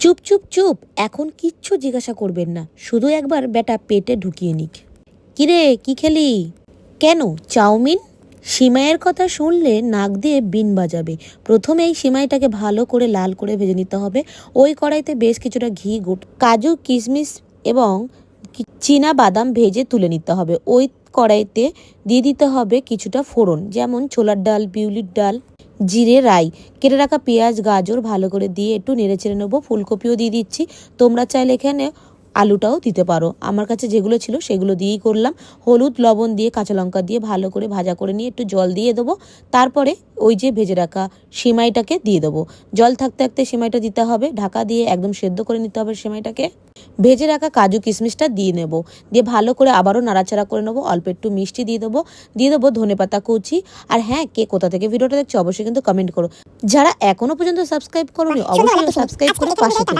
চুপ চুপ চুপ, এখন কিচ্ছু জিজ্ঞাসা করবেন না, শুধু একবার বেটা পেটে ঢুকিয়ে নিক। কিরে, কি খেলি? কেন, চাউমিন? সিমাইয়ের কথা শুনলে নাক দিয়ে বিন বাজাবে। প্রথমে এই সিমাইটাকে ভালো করে লাল করে ভেজে নিতে হবে। ওই কড়াইতে বেশ কিছুটা ঘি, কাজু, কিশমিশ এবং চীনা বাদাম ভেজে তুলে নিতে হবে। ওই কড়াইতে দিয়ে দিতে হবে কিছুটা ফোড়ন, যেমন ছোলার ডাল, বিউলির ডাল, জিরে, রাই। কেটে রাখা পেঁয়াজ, গাজর ভালো করে দিয়ে একটু নেড়ে চেড়ে নেবো। ফুলকপিও দিয়ে দিচ্ছি, তোমরা চাইলে এখানে আলুটাও দিতে পারো। আমার কাছে যেগুলো ছিল সেগুলো দিয়েই করলাম। হলুদ, লবণ দিয়ে, কাঁচা লঙ্কা দিয়ে ভালো করে ভাজা করে নিয়ে একটু জল দিয়ে দেবো। তারপরে ওই যে ভেজে রাখা সিমাইটাকে দিয়ে দেবো। জল থাকতে থাকতে সিমাইটা দিতে হবে, ঢাকা দিয়ে একদম সেদ্ধ করে নিতে হবে সিমাইটাকে। ভেজে রাখা কাজু কিশমিশটা দিয়ে নেব, দিয়ে ভালো করে আবারও নাড়াচাড়া করে নেবো। অল্প একটু মিষ্টি দিয়ে দেবো ধনেপাতা কুচি। আর হ্যাঁ, কে কোথা থেকে ভিডিওটা দেখছো অবশ্যই কিন্তু কমেন্ট করো। যারা এখনো পর্যন্ত সাবস্ক্রাইব করোনি অবশ্যই সাবস্ক্রাইব করে পাশে থেকো।